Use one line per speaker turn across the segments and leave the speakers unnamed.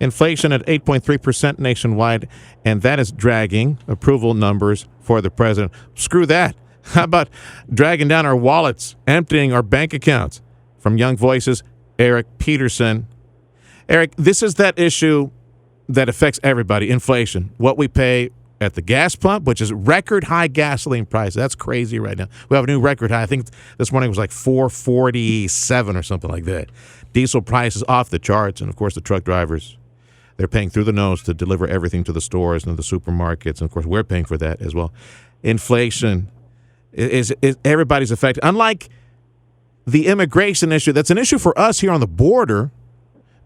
Inflation at 8.3% nationwide, and that is dragging approval numbers for the president. Screw that. How about dragging down our wallets, emptying our bank accounts? From Young Voices, Eric Peterson. Eric, this is that issue that affects everybody, inflation. What we pay at the gas pump, which is record high gasoline price. That's crazy right now. We have a new record high. I think this morning was like $4.47 or something like that. Diesel prices off the charts, and of course the truck drivers, they're paying through the nose to deliver everything to the stores and the supermarkets, and of course we're paying for that as well. Inflation is everybody's affected. Unlike the immigration issue, that's an issue for us here on the border,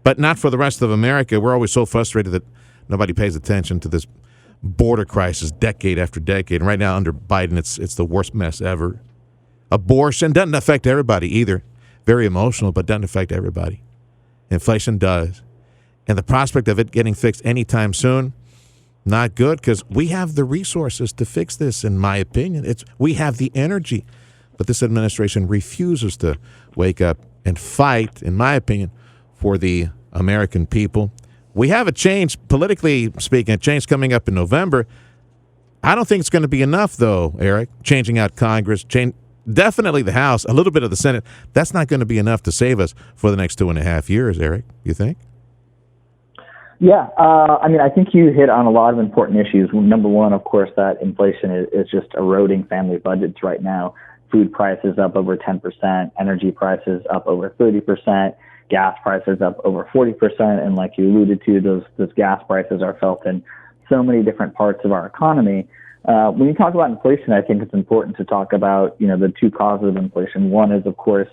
but not for the rest of America. We're always so frustrated that nobody pays attention to this border crisis decade after decade. And right now under Biden, it's the worst mess ever. Abortion doesn't affect everybody either. Very emotional, but doesn't affect everybody. Inflation does. And the prospect of it getting fixed anytime soon, not good, because we have the resources to fix this, in my opinion. We have the energy. But this administration refuses to wake up and fight, in my opinion, for the American people. We have a change, politically speaking, a change coming up in November. I don't think it's going to be enough, though, Eric, changing out Congress, definitely the House, a little bit of the Senate. That's not going to be enough to save us for the next 2.5 years, Eric. You think?
Yeah. I think you hit on a lot of important issues. Number one, of course, that inflation is just eroding family budgets right now. Food prices up over 10%, energy prices up over 30%, gas prices up over 40%. And like you alluded to, those gas prices are felt in so many different parts of our economy. When you talk about inflation, I think it's important to talk about, the two causes of inflation. One is, of course,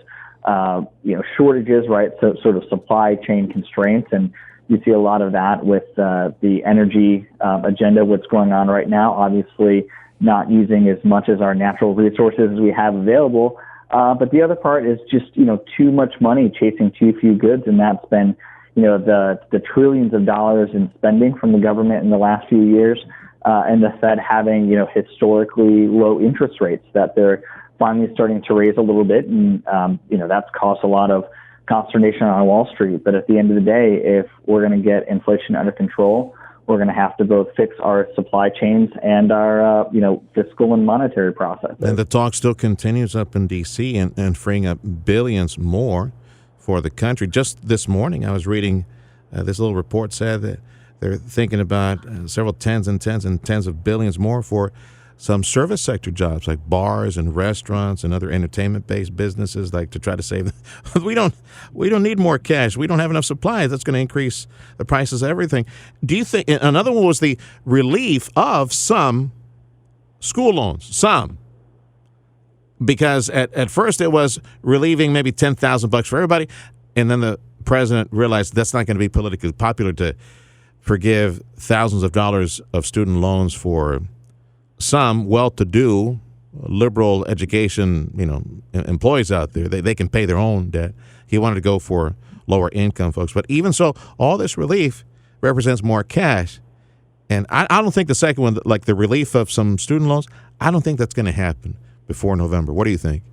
shortages, right? So sort of supply chain constraints. And you see a lot of that with the energy agenda, what's going on right now. Obviously, not using as much as our natural resources as we have available. But the other part is just, too much money chasing too few goods. And that's been, the trillions of dollars in spending from the government in the last few years. And the Fed having, historically low interest rates that they're finally starting to raise a little bit. And, that's caused a lot of consternation on Wall Street. But at the end of the day, if we're going to get inflation under control, we're going to have to both fix our supply chains and our, fiscal and monetary processes.
And the talk still continues up in D.C. and freeing up billions more for the country. Just this morning, I was reading this little report said that they're thinking about several tens and tens and tens of billions more for some service sector jobs like bars and restaurants and other entertainment-based businesses, like to try to save them. We don't need more cash. We don't have enough supplies. That's going to increase the prices of everything. Do you think another one was the relief of some school loans? Some. Because at first it was relieving maybe $10,000 for everybody, and then the president realized that's not going to be politically popular to forgive thousands of dollars of student loans for some well-to-do liberal education, employees out there. They can pay their own debt. He wanted to go for lower income folks. But even so, all this relief represents more cash. And I don't think the second one, like the relief of some student loans, I don't think that's going to happen before November. What do you think?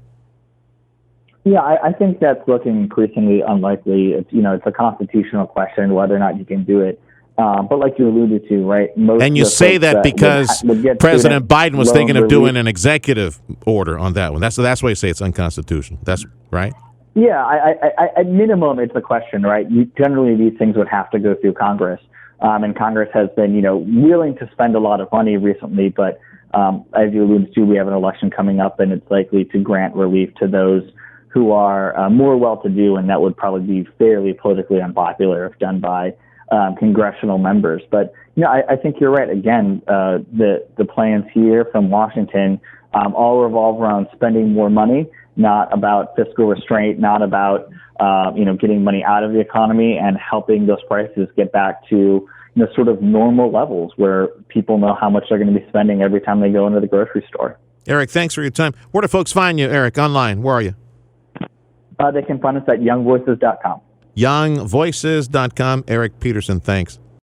Yeah, I think that's looking increasingly unlikely. It's a constitutional question whether or not you can do it. But like you alluded to, right?
And you say that because President Biden was thinking of doing an executive order on that one. That's why you say it's unconstitutional. That's right?
Yeah, at minimum, it's a question, right? Generally, these things would have to go through Congress. And Congress has been, willing to spend a lot of money recently. But as you alluded to, we have an election coming up, and it's likely to grant relief to those who are more well-to-do, and that would probably be fairly politically unpopular if done by congressional members. But, I think you're right. Again, the plans here from Washington all revolve around spending more money, not about fiscal restraint, not about, getting money out of the economy and helping those prices get back to, sort of normal levels where people know how much they're going to be spending every time they go into the grocery store.
Eric, thanks for your time. Where do folks find you, Eric, online? Where are you?
They can find us at youngvoices.com.
youngvoices.com. Eric Peterson, thanks.